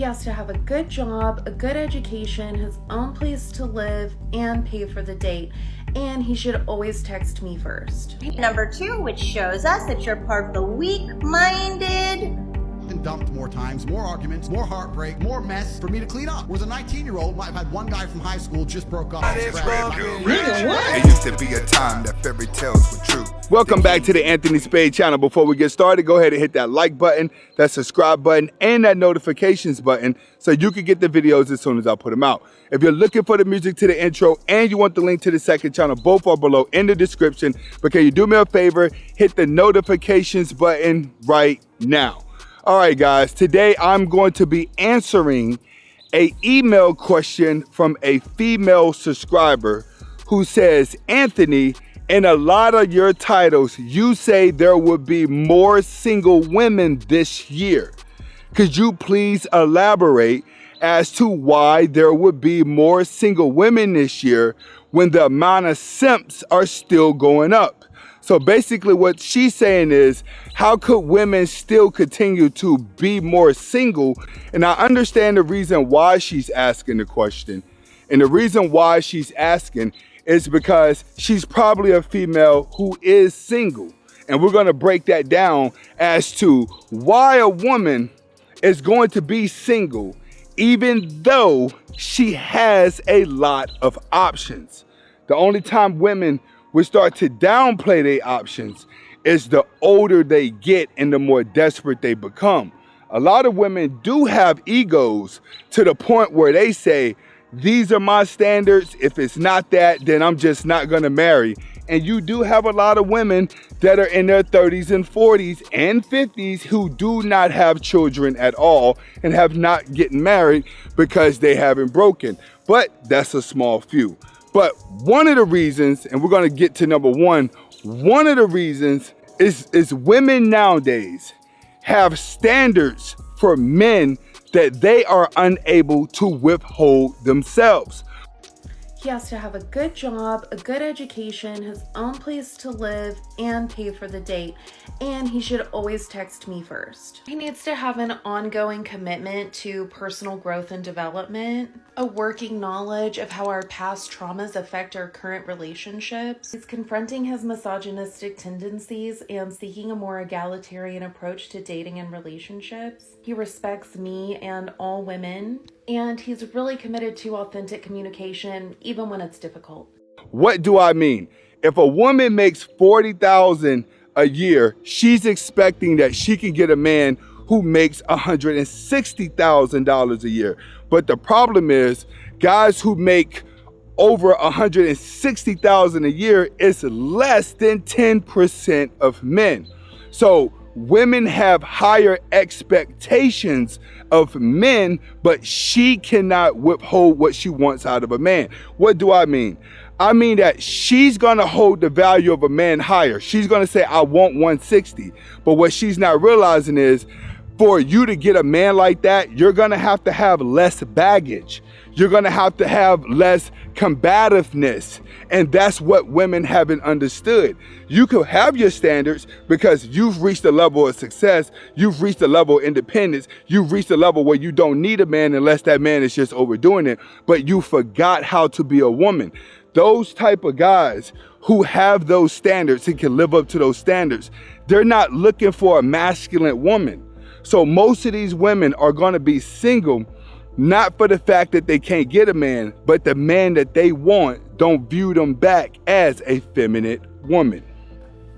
He has to have a good job, a good education, his own place to live, and pay for the date. And he should always text me first. Number 2, which shows us that you're part of the weak-minded. Been dumped more times, more arguments, more heartbreak, more mess for me to clean up. Whereas a 19-year-old might have had one guy from high school just broke up. It used to be a time that fairy tales were true. Welcome back to the Anthony Spade channel. Before we get started, go ahead and hit that like button, that subscribe button, and that notifications button so you can get the videos as soon as I put them out. If you're looking for the music to the intro and you want the link to the second channel, both are below in the description. But can you do me a favor? Hit the notifications button right now. All right, guys, today I'm going to be answering an email question from a female subscriber who says, Anthony, in a lot of your titles, you say there would be more single women this year. Could you please elaborate as to why there would be more single women this year when the amount of simps are still going up? So basically what she's saying is, how could women still continue to be more single? And I understand the reason why she's asking the question. And the reason why she's asking is because she's probably a female who is single. And we're gonna break that down as to why a woman is going to be single even though she has a lot of options. The only time women would start to downplay their options is the older they get and the more desperate they become. A lot of women do have egos to the point where they say, these are my standards. If it's not that, then I'm just not gonna marry. And you do have a lot of women that are in their 30s and 40s and 50s who do not have children at all and have not gotten married because they haven't broken. But that's a small few. But one of the reasons, and we're gonna get to number one of the reasons is women nowadays have standards for men that they are unable to withhold themselves. He has to have a good job, a good education, his own place to live, and pay for the date. And he should always text me first. He needs to have an ongoing commitment to personal growth and development, a working knowledge of how our past traumas affect our current relationships. He's confronting his misogynistic tendencies and seeking a more egalitarian approach to dating and relationships. He respects me and all women, and he's really committed to authentic communication, even when it's difficult. What do I mean? If a woman makes $40,000 a year, she's expecting that she can get a man who makes $160,000 a year. But the problem is, guys who make over $160,000 a year is less than 10% of men. So women have higher expectations of men, but she cannot withhold what she wants out of a man. What do I mean? I mean that she's gonna hold the value of a man higher. She's gonna say, I want 160. But what she's not realizing is, for you to get a man like that, you're gonna have to have less baggage. You're gonna have to have less combativeness. And that's what women haven't understood. You can have your standards because you've reached a level of success, you've reached a level of independence, you've reached a level where you don't need a man unless that man is just overdoing it, but you forgot how to be a woman. Those type of guys who have those standards and can live up to those standards, they're not looking for a masculine woman. So most of these women are gonna be single, not for the fact that they can't get a man, but the man that they want don't view them back as a feminine woman.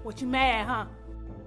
What, you mad, huh?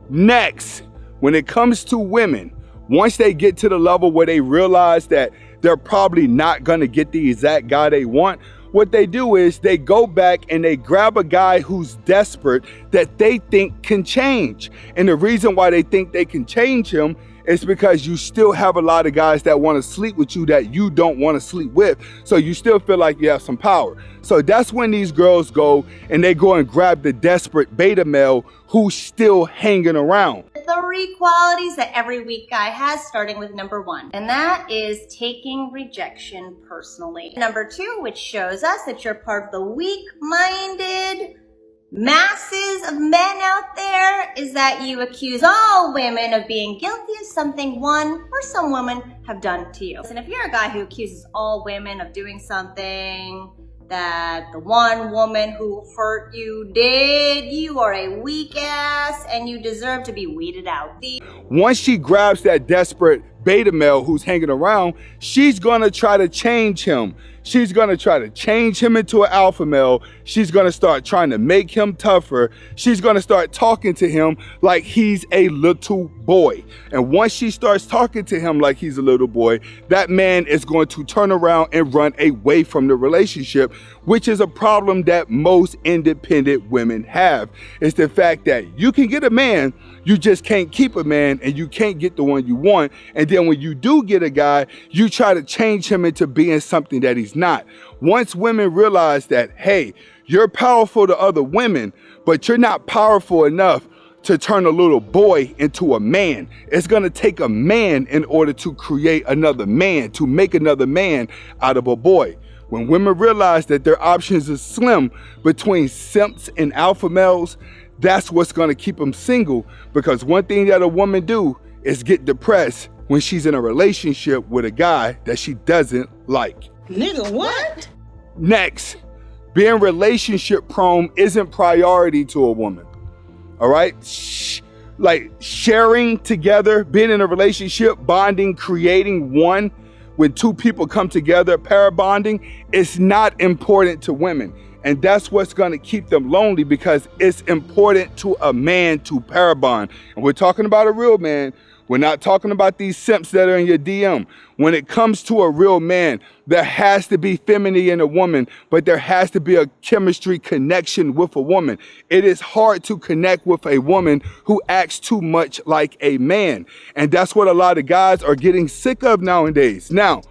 Next, when it comes to women, once they get to the level where they realize that they're probably not gonna get the exact guy they want, what they do is they go back and they grab a guy who's desperate that they think can change. And the reason why they think they can change him is because you still have a lot of guys that want to sleep with you that you don't want to sleep with. So you still feel like you have some power. So that's when these girls go and they go and grab the desperate beta male who's still hanging around. 3 qualities that every weak guy has, starting with number 1, and that is taking rejection personally. Number 2, which shows us that you're part of the weak-minded. masses of men out there is that you accuse all women of being guilty of something one or some women have done to you. And if you're a guy who accuses all women of doing something that the one woman who hurt you did, you are a weak ass and you deserve to be weeded out. Once she grabs that desperate beta male who's hanging around, she's gonna try to change him. She's gonna try to change him into an alpha male. She's gonna start trying to make him tougher. She's gonna start talking to him like he's a little boy. And once she starts talking to him like he's a little boy, that man is going to turn around and run away from the relationship, which is a problem that most independent women have. It's the fact that you can get a man, you just can't keep a man, and you can't get the one you want. And then when you do get a guy, you try to change him into being something that he's not. Once women realize that, hey, you're powerful to other women, but you're not powerful enough to turn a little boy into a man. It's gonna take a man in order to create another man, to make another man out of a boy. When women realize that their options are slim between simps and alpha males, that's what's gonna keep them single, because one thing that a woman do is get depressed when she's in a relationship with a guy that she doesn't like. Nigga, what? Next, being relationship prone isn't priority to a woman, all right? Like sharing together, being in a relationship, bonding, creating one, when two people come together, para bonding, it's not important to women. And that's what's gonna keep them lonely, because it's important to a man to para bond. And we're talking about a real man. We're not talking about these simps that are in your DM. When it comes to a real man, there has to be femininity in a woman, but there has to be a chemistry connection with a woman. It is hard to connect with a woman who acts too much like a man. And that's what a lot of guys are getting sick of nowadays. Now,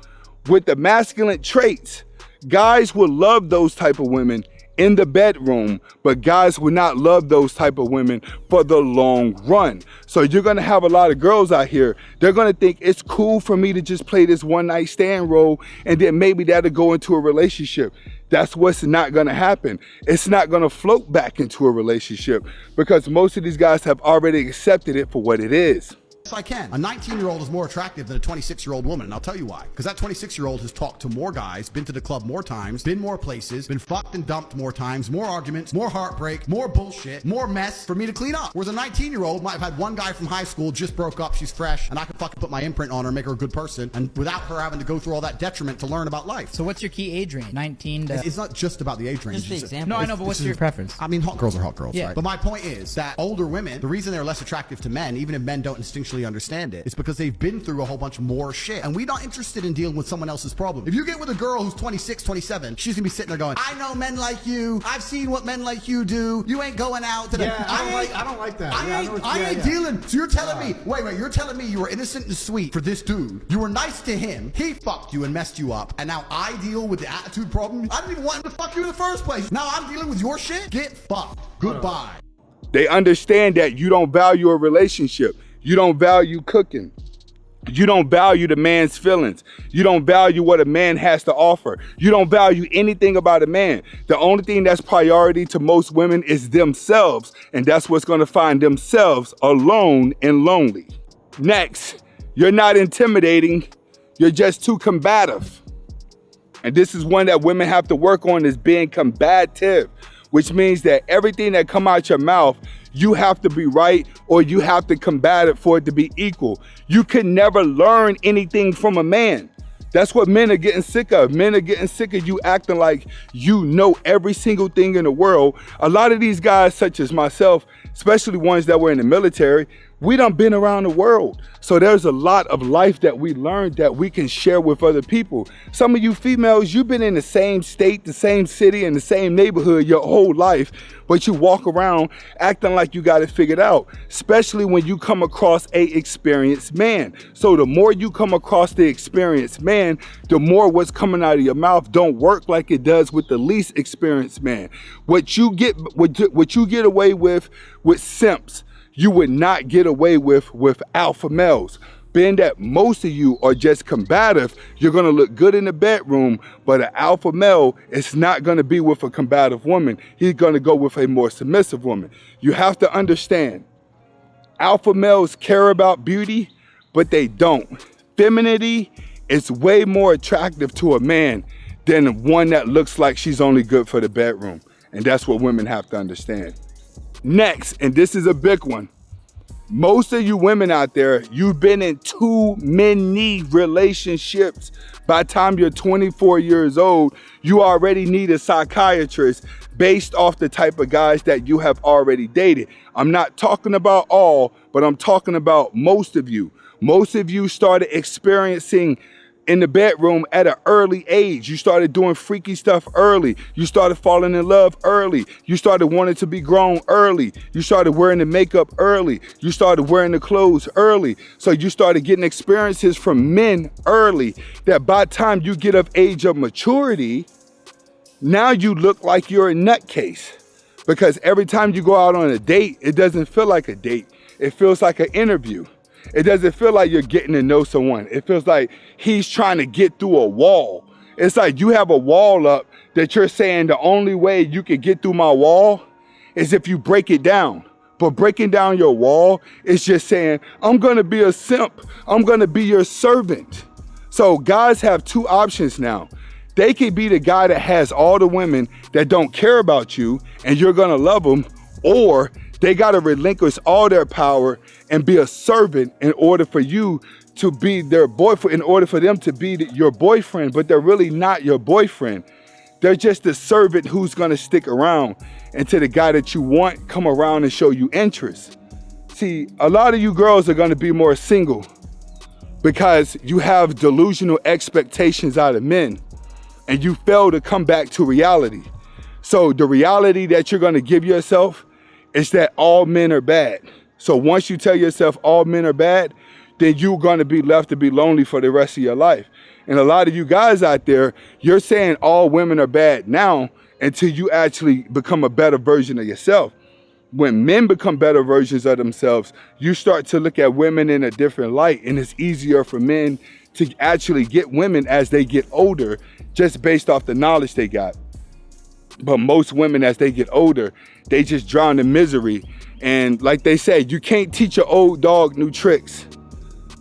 with the masculine traits, guys will love those type of women in the bedroom, but guys will not love those type of women for the long run. So you're gonna have a lot of girls out here, they're gonna think it's cool for me to just play this one night stand role, and then maybe that'll go into a relationship. That's what's not gonna happen. It's not gonna float back into a relationship, because most of these guys have already accepted it for what it is. Yes, I can. A 19-year-old is more attractive than a 26-year-old woman, and I'll tell you why. Because that 26-year-old has talked to more guys, been to the club more times, been more places, been fucked and dumped more times, more arguments, more heartbreak, more bullshit, more mess for me to clean up. Whereas a 19-year-old might have had one guy from high school, just broke up, she's fresh, and I can fucking put my imprint on her, make her a good person, and without her having to go through all that detriment to learn about life. So what's your key age range? 19 to... It's not just about the age range. Just the It's- example. No, I know, but what's your preference? I mean, hot girls are hot girls, Yeah. right? But my point is that older women, the reason they're less attractive to men, even if men don't instinctually understand it, is because they've been through a whole bunch more shit. And we're not interested in dealing with someone else's problem. If you get with a girl who's 26, 27, she's gonna be sitting there going, I know men like you. I've seen what men like you do. You ain't going out to the... Yeah, I don't like that. I ain't dealing. So you're telling me, wait, you're telling me you were innocent and sweet for this dude. You were nice to him. He fucked you and messed you up. And now I deal with the attitude problem? I didn't even want him to fuck you in the first place. Now I'm dealing with your shit? Get fucked. Goodbye. They understand that you don't value a relationship. You don't value cooking. You don't value the man's feelings. You don't value what a man has to offer. You don't value anything about a man. The only thing that's priority to most women is themselves, and that's what's gonna find themselves alone and lonely. Next, you're not intimidating, you're just too combative. And this is one that women have to work on, is being combative, which means that everything that come out your mouth, you have to be right, or you have to combat it for it to be equal. You can never learn anything from a man. That's what men are getting sick of. Men are getting sick of you acting like you know every single thing in the world. A lot of these guys, such as myself, especially ones that were in the military, we done been around the world. So there's a lot of life that we learned that we can share with other people. Some of you females, you've been in the same state, the same city, and the same neighborhood your whole life, but you walk around acting like you got it figured out, especially when you come across a experienced man. So the more you come across the experienced man, the more what's coming out of your mouth don't work like it does with the least experienced man. What you get away with simps, you would not get away with alpha males. being that most of you are just combative, you're gonna look good in the bedroom, but an alpha male is not gonna be with a combative woman. He's gonna go with a more submissive woman. You have to understand, alpha males care about beauty, but they don't. Femininity is way more attractive to a man than one that looks like she's only good for the bedroom. And that's what women have to understand. Next, and this is a big one, most of you women out there, you've been in too many relationships. By the time you're 24 years old, you already need a psychiatrist based off the type of guys that you have already dated. I'm not talking about all, but I'm talking about most of you. Most of you started experiencing in the bedroom at an early age. You started doing freaky stuff early. You started falling in love early. You started wanting to be grown early. You started wearing the makeup early. You started wearing the clothes early. So you started getting experiences from men early that by the time you get of age of maturity, now you look like you're a nutcase. Because every time you go out on a date, it doesn't feel like a date. It feels like an interview. It doesn't feel like you're getting to know someone. It feels like he's trying to get through a wall. It's like you have a wall up that you're saying the only way you can get through my wall is if you break it down. But breaking down your wall is just saying, I'm gonna be a simp. I'm gonna be your servant. So guys have two options now. They could be the guy that has all the women that don't care about you and you're gonna love them, or they gotta relinquish all their power and be a servant in order for you to be their boyfriend, in order for them to be your boyfriend, but they're really not your boyfriend. They're just a servant who's gonna stick around until the guy that you want come around and show you interest. See, a lot of you girls are gonna be more single because you have delusional expectations out of men and you fail to come back to reality. So the reality that you're gonna give yourself is that all men are bad. So once you tell yourself all men are bad, then you're gonna be left to be lonely for the rest of your life. And a lot of you guys out there, you're saying all women are bad now until you actually become a better version of yourself. When men become better versions of themselves, you start to look at women in a different light, and it's easier for men to actually get women as they get older, just based off the knowledge they got. But most women, as they get older, they just drown in misery. And like they say, you can't teach an old dog new tricks.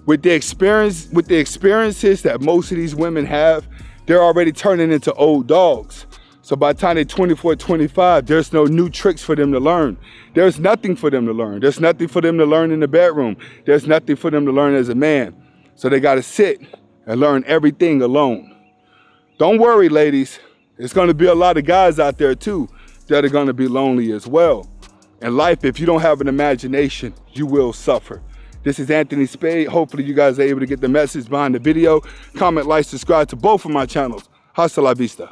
With the experiences that most of these women have, they're already turning into old dogs. So by the time they're 24, 25, there's no new tricks for them to learn. There's nothing for them to learn. There's nothing for them to learn in the bedroom. There's nothing for them to learn as a man. So they gotta sit and learn everything alone. Don't worry, ladies. There's gonna be a lot of guys out there too that are gonna be lonely as well. In life, if you don't have an imagination, you will suffer. This is Anthony Spade. Hopefully you guys are able to get the message behind the video. Comment, like, subscribe to both of my channels. Hasta la vista.